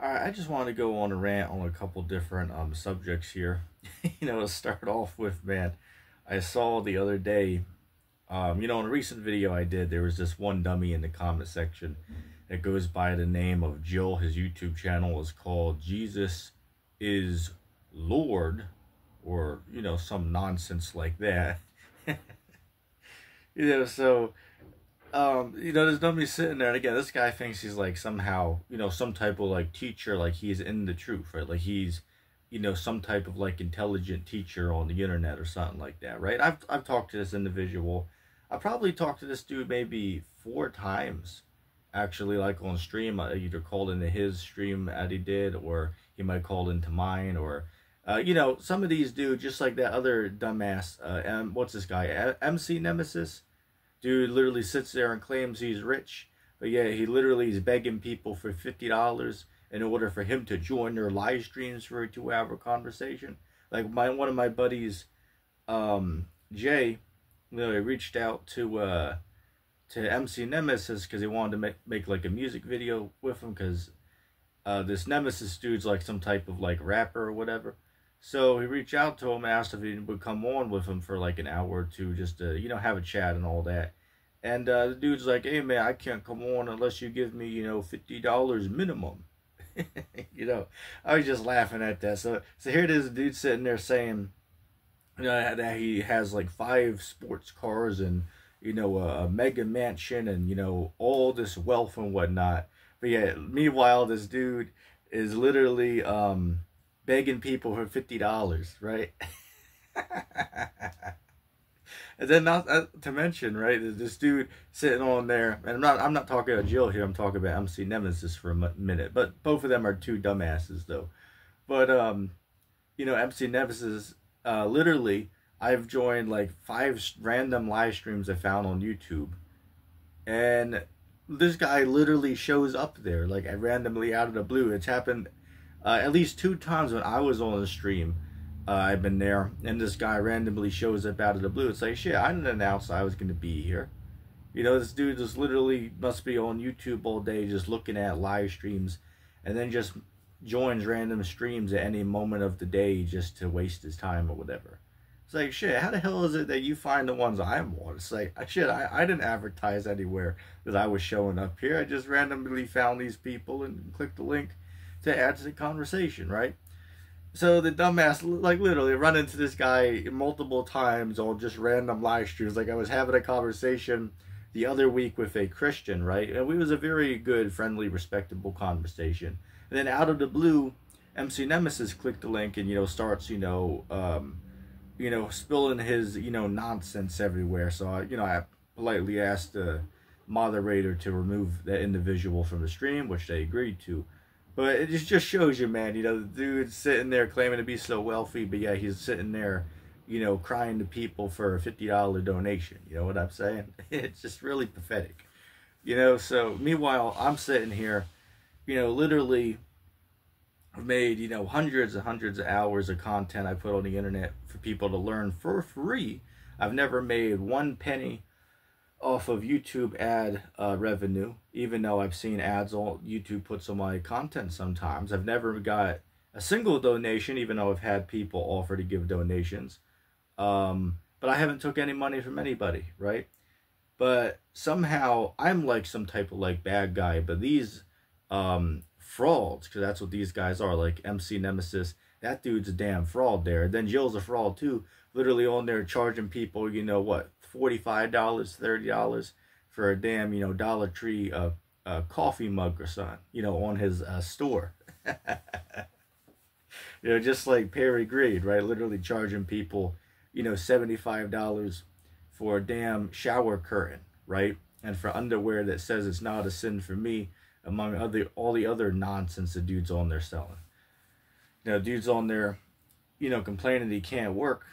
Alright, I just want to go on a rant on a couple different subjects here. To start off with, man, I saw the other day, in a recent video I did, there was this one dummy in the comment section that goes by the name of Jill. His YouTube channel is called Jesus is Lord, or, some nonsense like that. So there's nobody sitting there, and again, this guy thinks he's like somehow, some type of like teacher, like he's in the truth, right? Like he's, some type of like intelligent teacher on the internet or something like that, right? I've talked to this individual. I probably talked to this dude maybe 4 times, actually, like on stream. I either called into his stream that he did, or he might call into mine, or some of these dudes, just like that other dumbass, what's this guy, MC Nemesis. Dude literally sits there and claims he's rich, but yeah, he literally is begging people for $50 in order for him to join their live streams for a 2-hour conversation. Like one of my buddies, Jay, reached out to MC Nemesis because he wanted to make like a music video with him, because this Nemesis dude's like some type of like rapper or whatever. So he reached out to him, asked if he would come on with him for like an hour or two, just to, have a chat and all that. And the dude's like, hey man, I can't come on unless you give me, $50 minimum. I was just laughing at that. So here it is, a dude sitting there saying, that he has like 5 sports cars and, a mega mansion and, all this wealth and whatnot. But yeah, meanwhile, this dude is literally, begging people for $50, right? And then not to mention, right, this dude sitting on there, and I'm not talking about Jill here, I'm talking about MC Nemesis for a minute, but both of them are two dumbasses though. But MC Nemesis, literally, I've joined like 5 random live streams I found on YouTube, and this guy literally shows up there like randomly out of the blue. It's happened at least 2 times when I was on the stream. I've been there, and this guy randomly shows up out of the blue. It's like, shit, I didn't announce I was going to be here. This dude just literally must be on YouTube all day just looking at live streams, and then just joins random streams at any moment of the day just to waste his time or whatever. It's like, shit, how the hell is it that you find the ones I'm on? It's like, shit, I didn't advertise anywhere that I was showing up here. I just randomly found these people and clicked the link to add to the conversation, right? So the dumbass, like, literally run into this guy multiple times on just random live streams. Like, I was having a conversation the other week with a Christian, right? And it was a very good, friendly, respectable conversation. And then out of the blue, MC Nemesis clicked the link and, starts, spilling his, nonsense everywhere. So, I politely asked the moderator to remove that individual from the stream, which they agreed to. But it just shows you, man, the dude's sitting there claiming to be so wealthy, but yeah, he's sitting there, crying to people for a $50 donation. You know what I'm saying? It's just really pathetic. So meanwhile, I'm sitting here, literally made, hundreds and hundreds of hours of content I put on the internet for people to learn for free. I've never made 1 penny off of YouTube ad revenue, even though I've seen ads on YouTube puts on my content sometimes. I've never got a single donation, even though I've had people offer to give donations. But I haven't took any money from anybody, right? But somehow I'm like some type of like bad guy, but these frauds, because that's what these guys are, like MC Nemesis, that dude's a damn fraud there. Then Jill's a fraud too, literally on there charging people, what, $45, $30 for a damn, Dollar Tree coffee mug or something, on his store. Just like Perry Grade, right? Literally charging people, $75 for a damn shower curtain, right? And for underwear that says it's not a sin for me, among all the other nonsense the dude's on there selling. Dude's on there, complaining he can't work,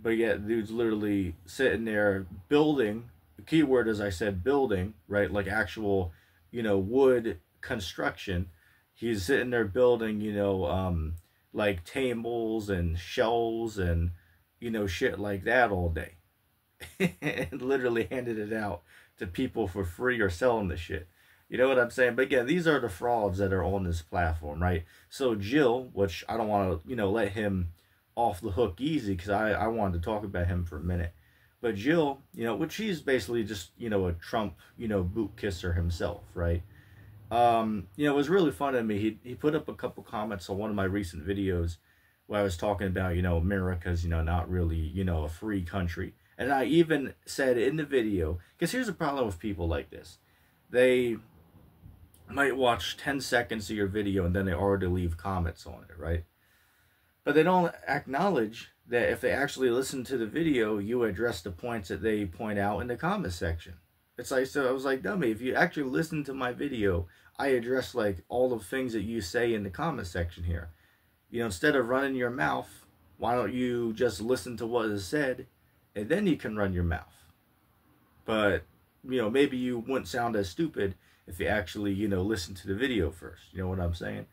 but yet dude's literally sitting there building. The key word, as I said, building, right? Like actual, wood construction. He's sitting there building, like tables and shelves and, shit like that all day. And literally handed it out to people for free or selling the shit. You know what I'm saying? But again, these are the frauds that are on this platform, right? So Jill, which I don't want to, let him off the hook easy because I wanted to talk about him for a minute. But Jill, which he's basically just, a Trump, boot kisser himself, right? It was really fun to me. He put up a couple comments on one of my recent videos where I was talking about, America's, not really, a free country. And I even said in the video, because here's the problem with people like this. They might watch 10 seconds of your video and then they already leave comments on it, right? But they don't acknowledge that if they actually listen to the video, you address the points that they point out in the comment section. It's like, so I was like, dummy, if you actually listen to my video, I address like all the things that you say in the comment section here. Instead of running your mouth, why don't you just listen to what is said and then you can run your mouth? But, maybe you wouldn't sound as stupid if you actually, listen to the video first. You know what I'm saying?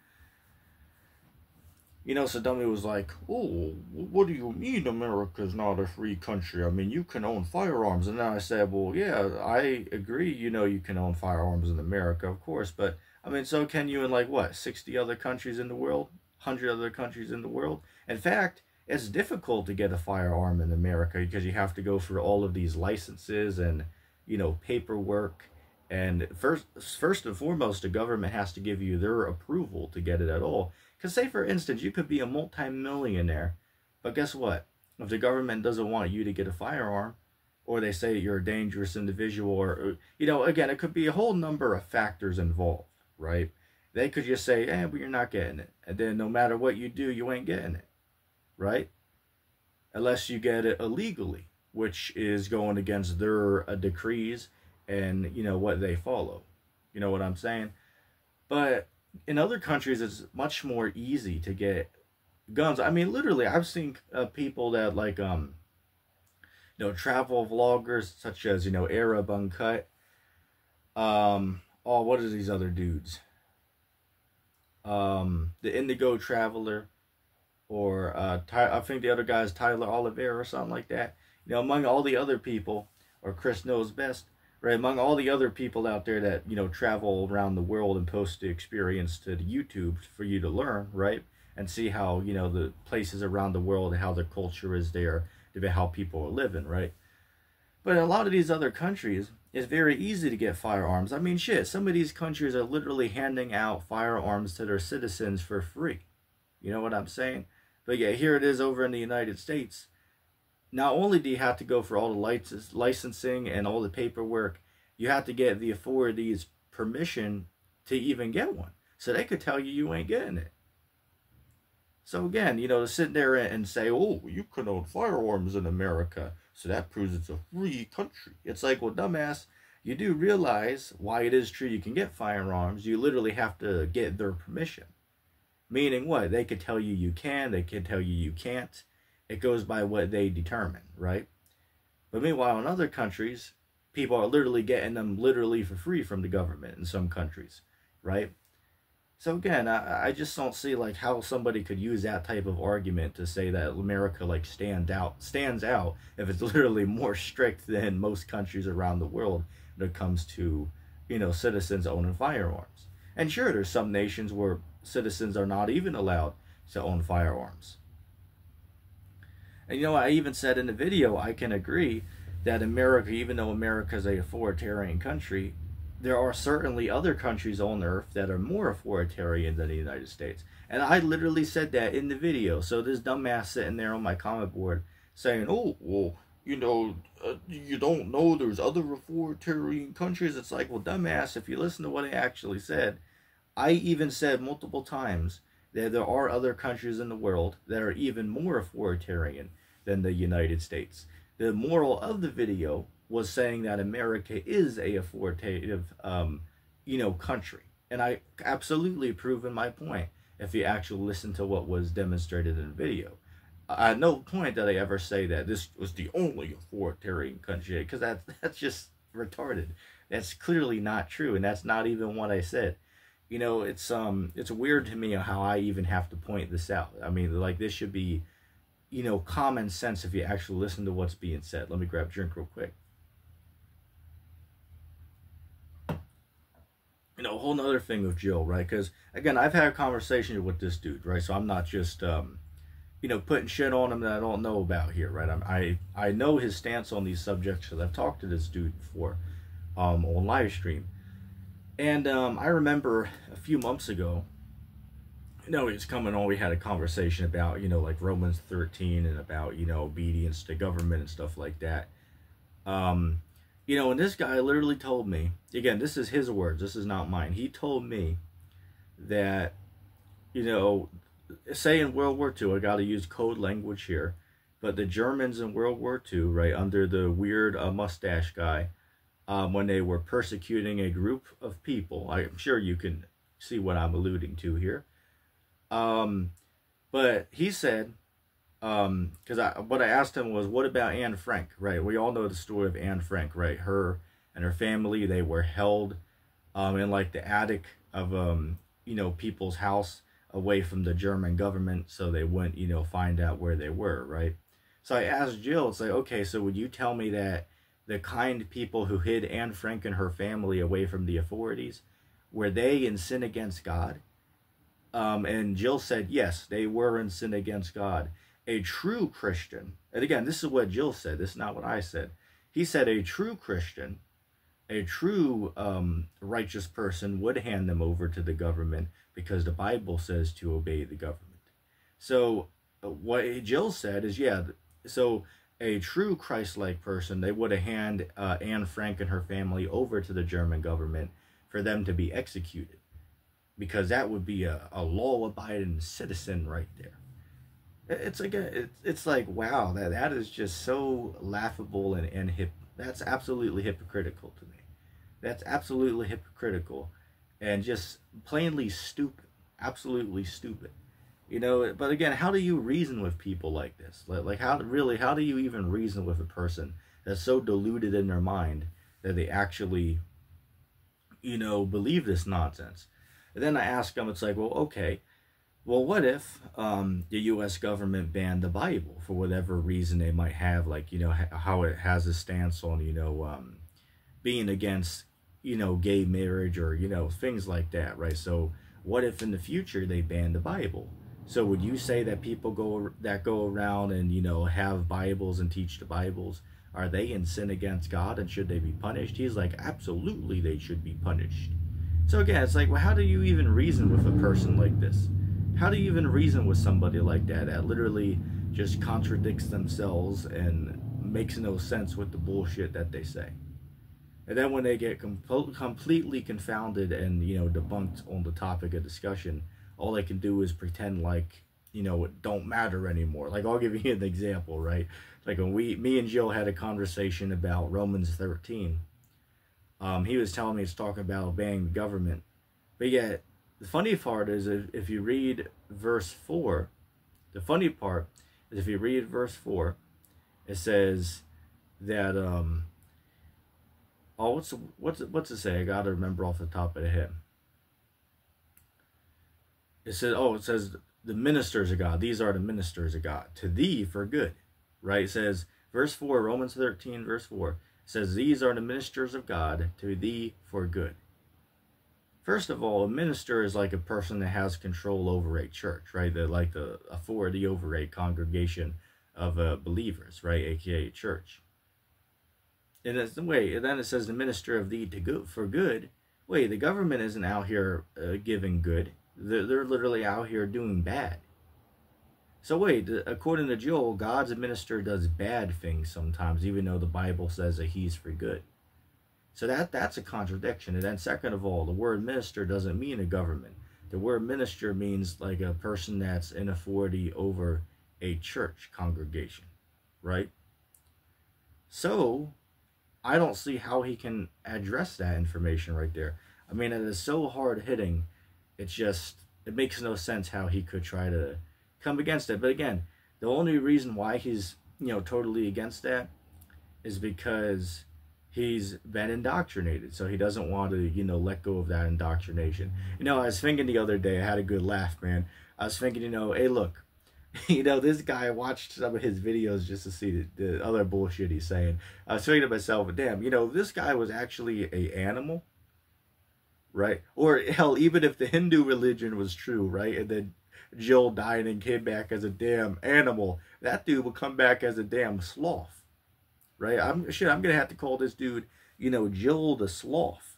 So dummy was like, oh, what do you mean America's not a free country? I mean, you can own firearms. And then I said, well, yeah, I agree, you can own firearms in America, of course. But, I mean, so can you in, like, what, 60 other countries in the world? 100 other countries in the world? In fact, it's difficult to get a firearm in America because you have to go through all of these licenses and, paperwork. And first and foremost, the government has to give you their approval to get it at all. Because say, for instance, you could be a multi-millionaire, but guess what? If the government doesn't want you to get a firearm, or they say you're a dangerous individual, or again, it could be a whole number of factors involved, right? They could just say, well, you're not getting it. And then no matter what you do, you ain't getting it, right? Unless you get it illegally, which is going against their decrees and, what they follow. You know what I'm saying? But in other countries, it's much more easy to get guns. I mean, literally, I've seen people that like, travel vloggers such as, Arab Uncut. What are these other dudes? The Indigo Traveler, or I think the other guy is Tyler Oliveira or something like that. Among all the other people, or Chris Knows Best, right, among all the other people out there that, travel around the world and post the experience to the YouTube for you to learn, right, and see how, the places around the world and how their culture is there, how people are living, right? But in a lot of these other countries, it's very easy to get firearms. I mean, shit, some of these countries are literally handing out firearms to their citizens for free. You know what I'm saying? But yeah, here it is over in the United States. Not only do you have to go for all the licensing and all the paperwork, you have to get the authorities' permission to even get one. So they could tell you ain't getting it. So again, to sit there and say, oh, you can own firearms in America, so that proves it's a free country. It's like, well, dumbass, you do realize why it is true you can get firearms. You literally have to get their permission. Meaning what? They could tell you you can, they could tell you you can't. It goes by what they determine, right? But meanwhile, in other countries, people are literally getting them literally for free from the government in some countries, right? So again, I just don't see like how somebody could use that type of argument to say that America like stands out if it's literally more strict than most countries around the world when it comes to, citizens owning firearms. And sure, there's some nations where citizens are not even allowed to own firearms. And I even said in the video, I can agree that America, even though America is an authoritarian country, there are certainly other countries on earth that are more authoritarian than the United States. And I literally said that in the video. So this dumbass sitting there on my comment board saying, oh, well, you don't know there's other authoritarian countries. It's like, well, dumbass, if you listen to what I actually said, I even said multiple times that there are other countries in the world that are even more authoritarian than the United States. The moral of the video was saying that America is a authoritative, country. And I absolutely proven my point if you actually listen to what was demonstrated in the video. At no point did I ever say that this was the only authoritarian country, because that's just retarded. That's clearly not true, and that's not even what I said. It's weird to me how I even have to point this out. I mean, like, this should be, common sense if you actually listen to what's being said. Let me grab a drink real quick. a whole nother thing with Jill, right? Because again, I've had a conversation with this dude, right? So I'm not just putting shit on him that I don't know about here, right? I know his stance on these subjects because I've talked to this dude before, on live stream, and I remember a few months ago, he was coming on. We had a conversation about like Romans 13 and about obedience to government and stuff like that. Um, and this guy literally told me, again, this is his words, this is not mine. He told me that, you know, say in World War II, I got to use code language here, but the Germans in World War II, right, under the weird mustache guy, when they were persecuting a group of people, I'm sure you can see what I'm alluding to here. But he said, because what I asked him was, what about Anne Frank, right? We all know the story of Anne Frank, right? Her and her family, they were held in like the attic of people's house away from the German government, so they wouldn't find out where they were, right? So I asked Jill, it's like, okay, so would you tell me that the kind people who hid Anne Frank and her family away from the authorities, were they in sin against God? And Jill said, yes, they were in sin against God. A true Christian, and again, this is what Jill said, this is not what I said. He said a true Christian, a true righteous person would hand them over to the government because the Bible says to obey the government. So what Jill said is, yeah, so a true Christ-like person, they would have handed Anne Frank and her family over to the German government for them to be executed, because that would be a law-abiding citizen right there. It's like it's like, wow, that is just so laughable and hip. That's absolutely hypocritical to me. That's absolutely hypocritical, and just plainly stupid. Absolutely stupid. But again, how do you reason with people like this? Like how do you even reason with a person that's so deluded in their mind that they actually, believe this nonsense? And then I ask them, it's like, well, okay, well, what if the U.S. government banned the Bible for whatever reason they might have, like, how it has a stance on, being against, gay marriage or, things like that, right? So what if in the future they ban the Bible? So would you say that people go around and, have Bibles and teach the Bibles, are they in sin against God and should they be punished? He's like, absolutely they should be punished. So again, it's like, well, how do you even reason with a person like this? How do you even reason with somebody like that literally just contradicts themselves and makes no sense with the bullshit that they say? And then when they get completely confounded and, debunked on the topic of discussion, all they can do is pretend like, it don't matter anymore. Like, I'll give you an example, right? Like when me and Jill had a conversation about Romans 13, he was telling me it's talking about obeying the government. But yet, the funny part is if you read verse 4, the funny part is if you read verse 4, it says that, what's it say? I gotta remember off the top of the head. It says the ministers of God. These are the ministers of God. To thee for good, right? It says, verse 4, Romans 13, verse 4, says, these are the ministers of God to thee for good. First of all, a minister is like a person that has control over a church, right? They're like the authority over a congregation of believers, right? AKA church. And that's the way. And then it says the minister of thee to good for good. Wait, the government isn't out here giving good. They're literally out here doing bad. So wait, according to Joel, God's minister does bad things sometimes, even though the Bible says that he's for good. So that's a contradiction. And then second of all, the word minister doesn't mean a government. The word minister means like a person that's in authority over a church congregation, right? So I don't see how he can address that information right there. I mean, it is so hard hitting. It makes no sense how he could try to come against it. But again, the only reason why he's, totally against that is because he's been indoctrinated. So he doesn't want to, let go of that indoctrination. I was thinking the other day, I had a good laugh, man. I was thinking, hey, look, this guy, I watched some of his videos just to see the other bullshit he's saying. I was thinking to myself, damn, this guy was actually an animal, right? Or hell, even if the Hindu religion was true, right? And then Jill died and came back as a damn animal, that dude would come back as a damn sloth, right? I'm gonna have to call this dude, Jill the sloth.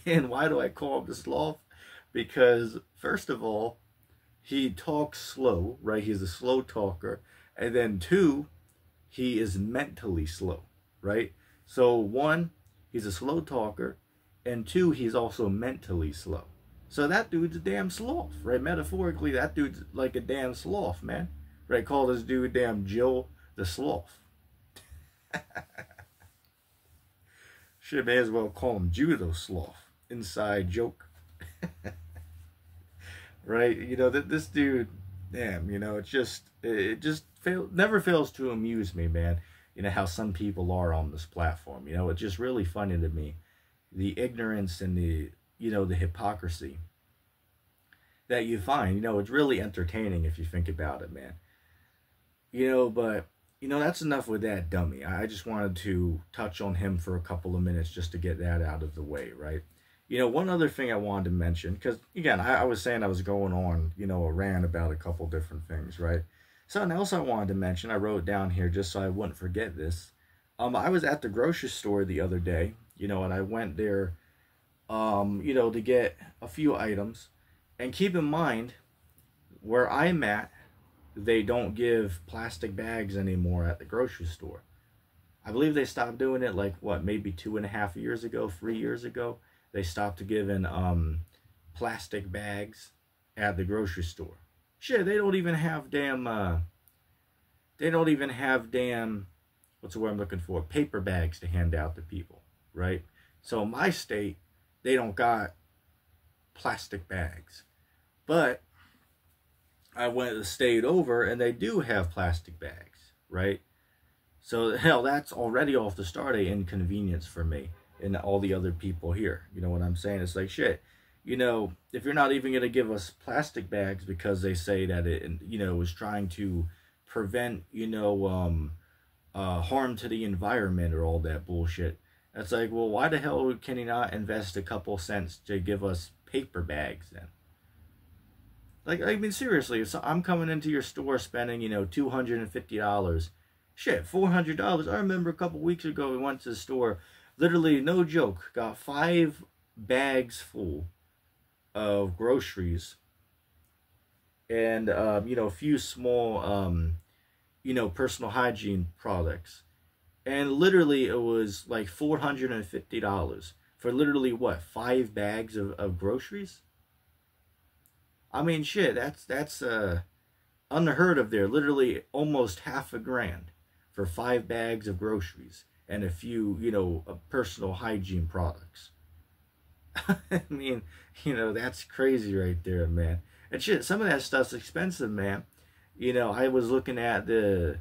And why do I call him the sloth? Because first of all, he talks slow, right? He's a slow talker. And then two, he is mentally slow, right? So one, he's a slow talker, and two, he's also mentally slow. So that dude's a damn sloth, right? Metaphorically, that dude's like a damn sloth, man. Right? Call this dude damn Jill the sloth. Shit, may as well call him Judo sloth. Inside joke. Right? This dude, damn, it just never fails to amuse me, man. How some people are on this platform. It's just really funny to me. The ignorance and the hypocrisy that you find. It's really entertaining if you think about it, man. But that's enough with that dummy. I just wanted to touch on him for a couple of minutes just to get that out of the way, right? One other thing I wanted to mention, because again, I was saying I was going on, a rant about a couple different things, right? Something else I wanted to mention, I wrote down here just so I wouldn't forget this. I was at the grocery store the other day, and I went there, to get a few items. And keep in mind, where I'm at, they don't give plastic bags anymore at the grocery store. I believe they stopped doing it like, what, maybe 2.5 years ago, 3 years ago. They stopped giving plastic bags at the grocery store. Shit, they don't even have damn, what's the word I'm looking for? Paper bags to hand out to people, right? So in my state, they don't got plastic bags. But I stayed over and they do have plastic bags, right? So hell, that's already off the start an inconvenience for me and all the other people here. You know what I'm saying? It's like, shit, if you're not even going to give us plastic bags because they say that it, was trying to prevent, harm to the environment or all that bullshit. It's like, well, why the hell can you not invest a couple cents to give us paper bags then? Like, I mean, seriously, if I'm coming into your store spending, $250, shit, $400. I remember a couple weeks ago we went to the store, literally, no joke, got 5 bags full of groceries and, a few small, personal hygiene products. And literally, it was like $450 for literally, what, 5 bags of groceries? I mean, shit, that's unheard of there. Literally almost $500 for 5 bags of groceries and a few, personal hygiene products. I mean, that's crazy right there, man. And shit, some of that stuff's expensive, man. I was looking at the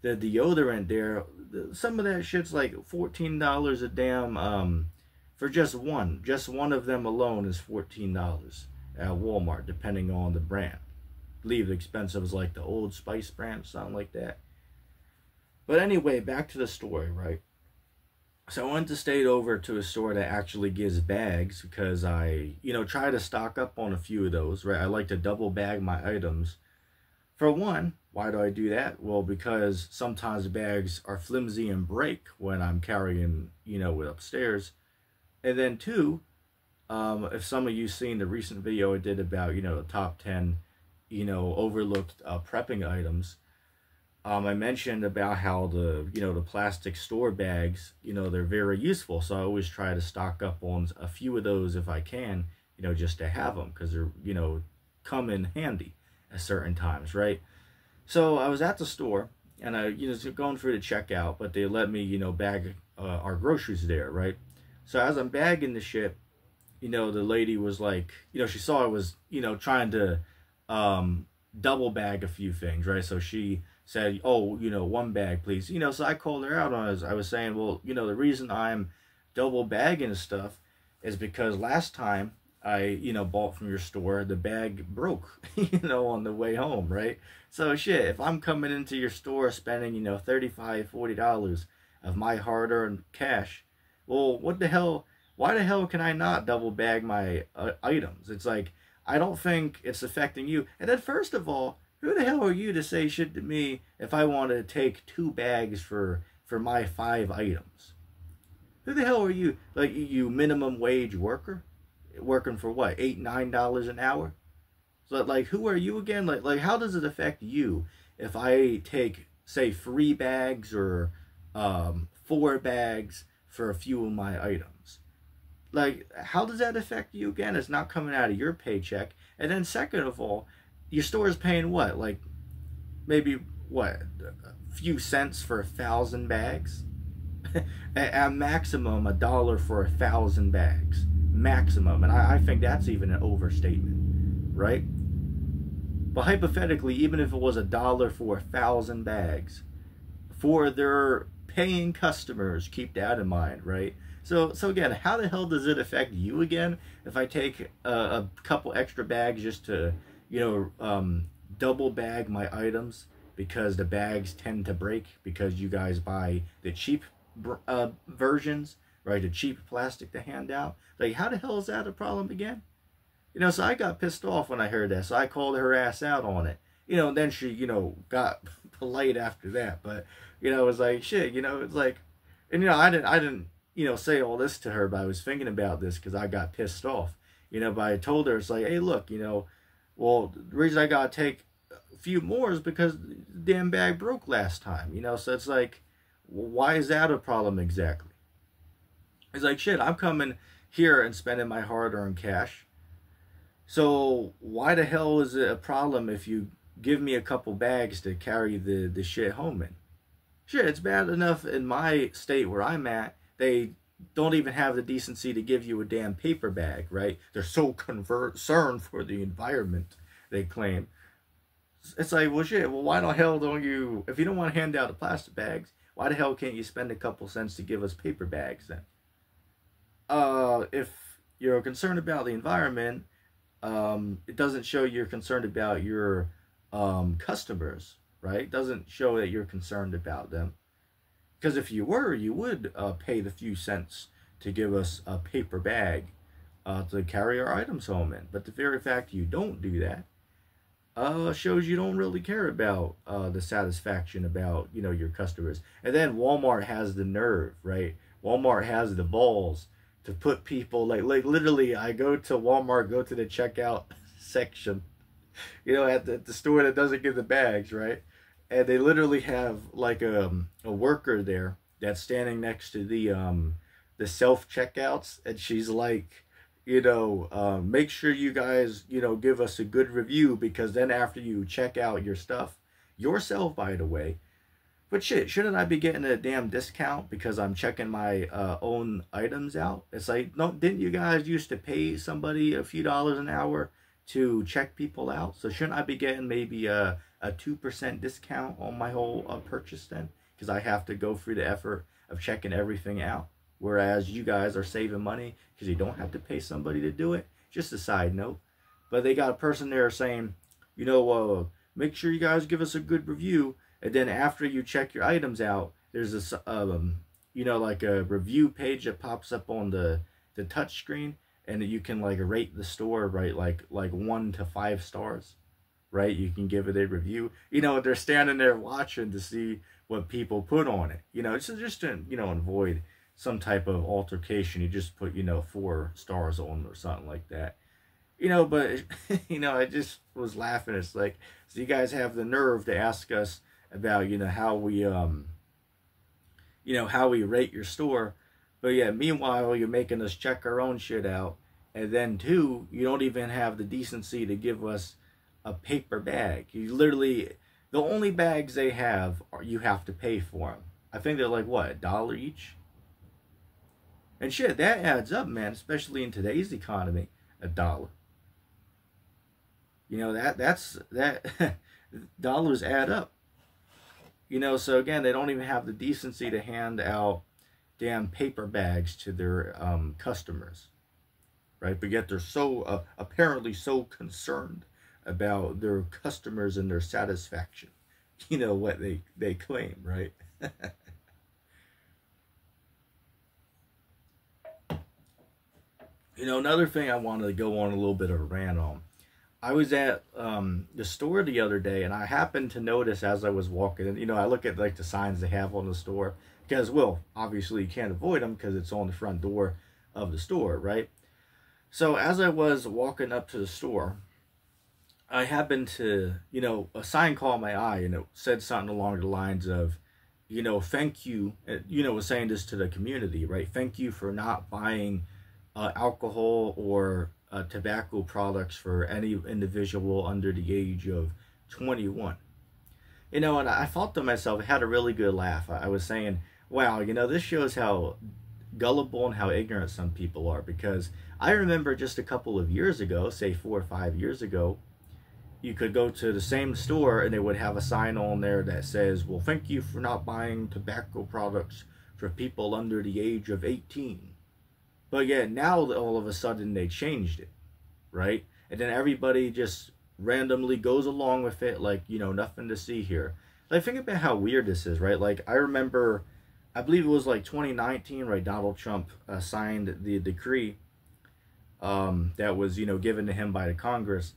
deodorant there. Some of that shit's like $14 a damn, for just one. Just one of them alone is $14 at Walmart, depending on the brand. I believe the expensive is like the Old Spice brand, something like that. But anyway, back to the story, right? So I went to stay over to a store that actually gives bags because I, try to stock up on a few of those, right? I like to double bag my items. For one, why do I do that? Well, because sometimes the bags are flimsy and break when I'm carrying, it upstairs. And then two, if some of you seen the recent video I did about, the top 10, overlooked prepping items, I mentioned about how the plastic store bags, they're very useful. So I always try to stock up on a few of those if I can, just to have them because they're, come in handy at certain times, right? So I was at the store and I, going through the checkout, but they let me, bag our groceries there, right? So as I'm bagging the shit, the lady was like, she saw I was, trying to double bag a few things, right? So she said, oh, 1 bag, please. So I called her out on it. I was saying, well, the reason I'm double bagging stuff is because last time I, bought from your store, the bag broke, on the way home, right? So shit, if I'm coming into your store spending, $35, $40 of my hard-earned cash, well, what the hell why the hell can I not double bag my items? It's like, I don't think it's affecting you. And then first of all, who the hell are you to say shit to me if I want to take 2 bags for my 5 items? Who the hell are you? Like, you minimum wage worker? Working for what, $8, $9 an hour? So like, who are you again? Like how does it affect you if I take, say, 3 bags or 4 bags for a few of my items? Like, how does that affect you again? It's not coming out of your paycheck. And then second of all, your store is paying what? Like, maybe what, a few cents for 1,000 bags? At maximum, $1 for 1,000 bags. Maximum. And I think that's even an overstatement, right? But hypothetically, even if it was $1 for 1,000 bags, for their paying customers, keep that in mind, right? So again, how the hell does it affect you again if I take a couple extra bags just to, double bag my items, because the bags tend to break because you guys buy the cheap versions, right? The cheap plastic to hand out. Like, how the hell is that a problem again? So I got pissed off when I heard that, so I called her ass out on it. And then she, got polite after that. But, it was like, shit, it's like, and, I didn't, say all this to her, but I was thinking about this because I got pissed off. But I told her, it's like, hey, look, well, the reason I got to take a few more is because the damn bag broke last time, so it's like, why is that a problem exactly? It's like, shit, I'm coming here and spending my hard-earned cash. So why the hell is it a problem if you give me a couple bags to carry the shit home in? Shit, it's bad enough in my state where I'm at, they don't even have the decency to give you a damn paper bag, right? They're so concerned for the environment, they claim. It's like, well, shit, well, why the hell don't you, if you don't want to hand out the plastic bags, why the hell can't you spend a couple cents to give us paper bags then? If you're concerned about the environment, it doesn't show you're concerned about your customers, right? It doesn't show that you're concerned about them. Because if you were, you would pay the few cents to give us a paper bag to carry our items home in. But the very fact you don't do that shows you don't really care about the satisfaction about, your customers. And then Walmart has the nerve, right? Walmart has the balls to put people, like literally, I go to Walmart, go to the checkout section, at the store that doesn't get the bags, right? And they literally have like a worker there that's standing next to the self checkouts, and she's like, make sure you guys, give us a good review, because then after you check out your stuff, yourself, by the way, but shit, shouldn't I be getting a damn discount because I'm checking my own items out? It's like, no, didn't you guys used to pay somebody a few dollars an hour to check people out? So shouldn't I be getting maybe a 2% discount on my whole purchase then? Because I have to go through the effort of checking everything out. Whereas you guys are saving money because you don't have to pay somebody to do it. Just a side note. But they got a person there saying, make sure you guys give us a good review. And then after you check your items out, there's this, like a review page that pops up on the touch screen, and you can like rate the store, right? Like 1 to 5 stars, right? You can give it a review. They're standing there watching to see what people put on it. It's just to, avoid some type of altercation. You just put, 4 stars on or something like that. But, I just was laughing. It's like, so you guys have the nerve to ask us about, how we, how we rate your store. But yeah, meanwhile, you're making us check our own shit out. And then 2, you don't even have the decency to give us a paper bag. You literally, the only bags they have, you have to pay for them. I think they're like, what, $1 each? And shit, that adds up, man, especially in today's economy, $1. That dollars add up. So again, they don't even have the decency to hand out damn paper bags to their customers, right? But yet they're so apparently so concerned about their customers and their satisfaction. What they claim, right? Another thing I wanted to go on a little bit of a rant on. I was at the store the other day, and I happened to notice as I was walking, and I look at like the signs they have on the store because, well, obviously you can't avoid them because it's on the front door of the store, right? So as I was walking up to the store, I happened to, a sign caught my eye, and it said something along the lines of, thank you, was saying this to the community, right? Thank you for not buying alcohol or tobacco products for any individual under the age of 21. And I thought to myself, I had a really good laugh. I was saying, wow, this shows how gullible and how ignorant some people are, because I remember just a couple of years ago, say 4 or 5 years ago, you could go to the same store and they would have a sign on there that says, well, thank you for not buying tobacco products for people under the age of 18. But yeah, now all of a sudden they changed it, right? And then everybody just randomly goes along with it like, nothing to see here. Like, think about how weird this is, right? Like, I remember, I believe it was like 2019, right? Donald Trump signed the decree that was, given to him by the Congress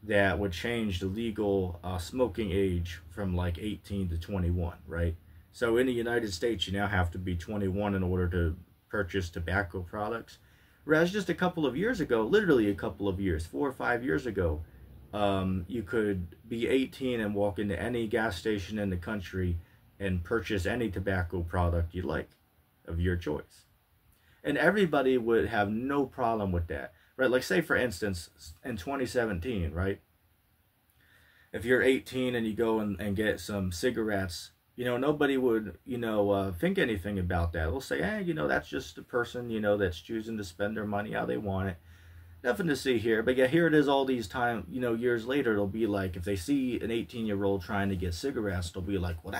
that would change the legal smoking age from like 18 to 21, right? So in the United States, you now have to be 21 in order to purchase tobacco products. Whereas just a couple of years ago, literally a couple of years, 4 or 5 years ago, you could be 18 and walk into any gas station in the country and purchase any tobacco product you like of your choice. And everybody would have no problem with that, right? Like, say, for instance, in 2017, right? If you're 18 and you go and get some cigarettes, nobody would, think anything about that. They'll say, hey, that's just a person, that's choosing to spend their money how they want it. Nothing to see here. But yeah, here it is all these time, years later, it'll be like, if they see an 18-year-old trying to get cigarettes, they'll be like, well,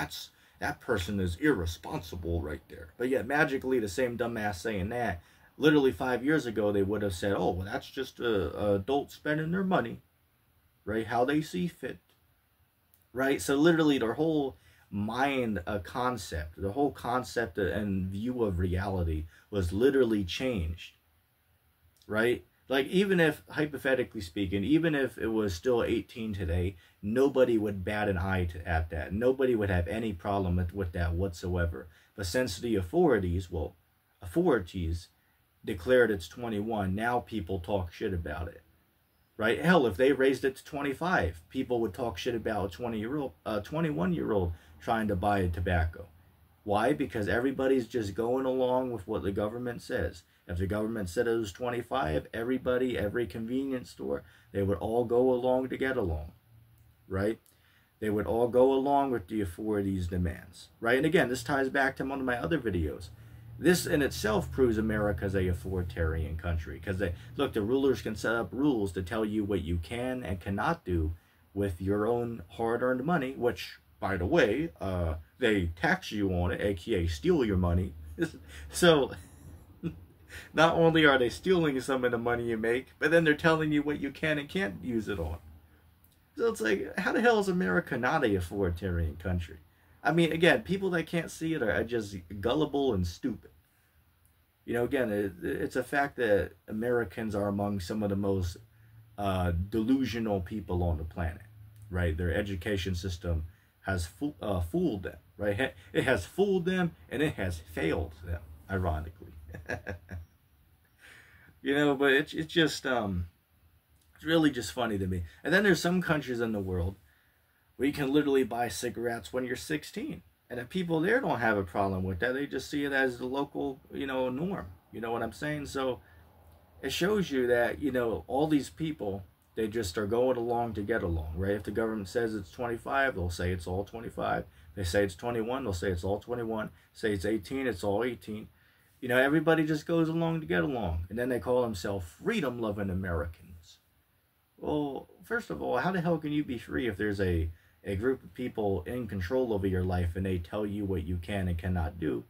that person is irresponsible right there. But yeah, magically, the same dumbass saying that, literally 5 years ago, they would have said, oh, well, that's just a adult spending their money, right? How they see fit, right? So literally their whole mind concept, the whole concept and view of reality was literally changed, right? Like, even if, hypothetically speaking, even if it was still 18 today, nobody would bat an eye at that. Nobody would have any problem with that whatsoever. But since the authorities declared it's 21, now people talk shit about it, right? Hell, if they raised it to 25, people would talk shit about a 21-year-old trying to buy a tobacco. Why? Because everybody's just going along with what the government says. If the government said it was 25, everybody, every convenience store, they would all go along to get along, right? They would all go along with the authorities' demands, right? And again, this ties back to one of my other videos. This in itself proves America's a authoritarian country, because the rulers can set up rules to tell you what you can and cannot do with your own hard-earned money, which, by the way, they tax you on it, aka steal your money. So not only are they stealing some of the money you make, but then they're telling you what you can and can't use it on. So it's like, how the hell is America not a authoritarian country? I mean, again, people that can't see it are just gullible and stupid. Again, it's a fact that Americans are among some of the most delusional people on the planet, right? Their education system has fooled them, right? It has fooled them and it has failed them, ironically. But it's just it's really just funny to me. And then there's some countries in the world where you can literally buy cigarettes when you're 16, and the people there don't have a problem with that. They just see it as the local norm. You know what I'm saying? So it shows you that all these people, they just are going along to get along, right? If the government says it's 25, they'll say it's all 25. They say it's 21, they'll say it's all 21. Say it's 18, it's all 18. Everybody just goes along to get along. And then they call themselves freedom-loving Americans. Well, first of all, how the hell can you be free if there's a group of people in control over your life and they tell you what you can and cannot do?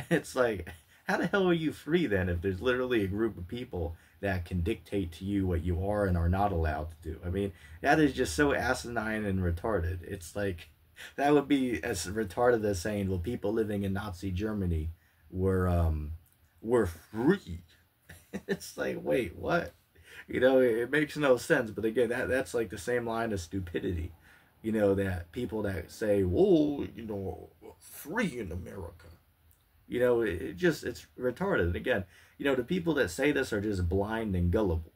It's like, how the hell are you free then if there's literally a group of people that can dictate to you what you are and are not allowed to do? I mean, that is just so asinine and retarded. It's like, that would be as retarded as saying, well, people living in Nazi Germany were free. It's like, wait, what? You know, it makes no sense. But again, that's like the same line of stupidity. You know, that people that say, whoa, you know, free in America. You know, it's retarded. And again, you know, the people that say this are just blind and gullible.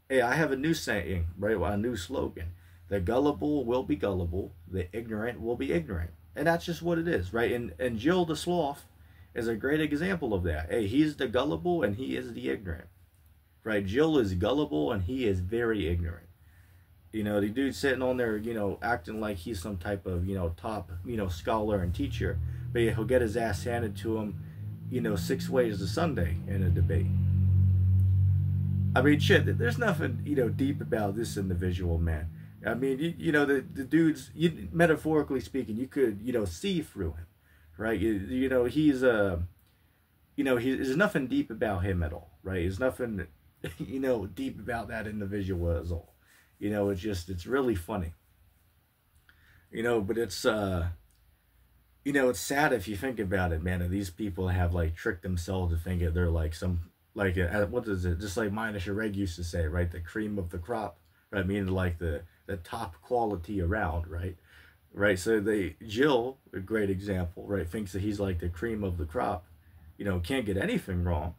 Hey, I have a new saying, right? A new slogan. The gullible will be gullible. The ignorant will be ignorant. And that's just what it is, right? And Jill the Sloth is a great example of that. Hey, he's the gullible and he is the ignorant, right? Jill is gullible and he is very ignorant. You know, the dude sitting on there, you know, acting like he's some type of, you know, top, you know, scholar and teacher. But yeah, he'll get his ass handed to him, you know, 6 ways to Sunday in a debate. I mean, shit, there's nothing, you know, deep about this individual, man. I mean, you know, the dude's, metaphorically speaking, you could, you know, see through him, right? You know, he's, you know, there's nothing deep about him at all, right? There's nothing, you know, deep about that individual at all. You know, it's really funny. You know, but it's, you know, it's sad if you think about it, man. And these people have, like, tricked themselves to think that they're, like, some, like, what is it? Just like Mina Shareg used to say, right? The cream of the crop, right? I mean, like, the top quality around, right? Right, so Jill, a great example, right, thinks that he's like the cream of the crop, you know, can't get anything wrong,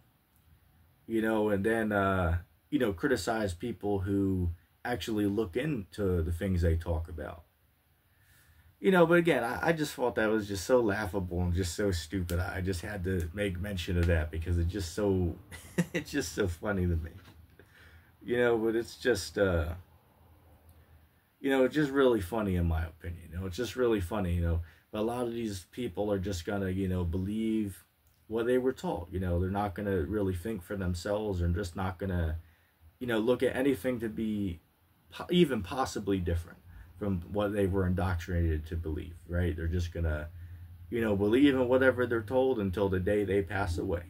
you know, and then, you know, criticize people who actually look into the things they talk about. You know, but again, I just thought that was just so laughable and just so stupid. I just had to make mention of that because it's just so, it's just so funny to me. You know, but it's just, you know, it's just really funny in my opinion. You know, it's just really funny, you know. But a lot of these people are just gonna, you know, believe what they were taught. You know, they're not gonna really think for themselves, and just not gonna, you know, look at anything to be even possibly different from what they were indoctrinated to believe, right? They're just gonna, you know, believe in whatever they're told until the day they pass away.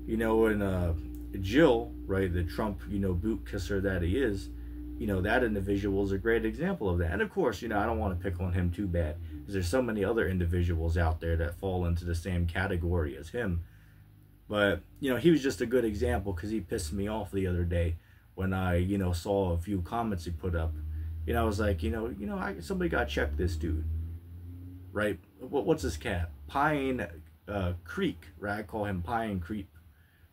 You know, and Jill, right, the Trump, you know, boot kisser that he is, you know, that individual is a great example of that. And of course, you know, I don't want to pick on him too bad, because there's so many other individuals out there that fall into the same category as him. But, you know, he was just a good example because he pissed me off the other day when I, you know, saw a few comments he put up. You know, I was like, you know, somebody got to check this dude, right? What's his cat? Pine Creek, right? I call him Pine Creep,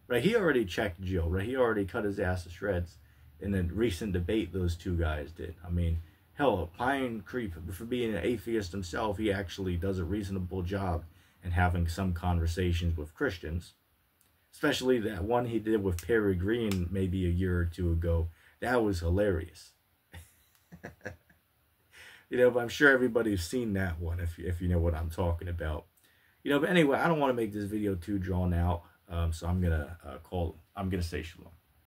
right? He already checked Jill, right? He already cut his ass to shreds in a recent debate those two guys did. I mean, hell, Pine Creep, for being an atheist himself, he actually does a reasonable job in having some conversations with Christians. Especially that one he did with Perry Green maybe a year or two ago. That was hilarious. You know, but I'm sure everybody's seen that one if you know what I'm talking about. You know, but anyway, I don't want to make this video too drawn out. So I'm gonna say shalom.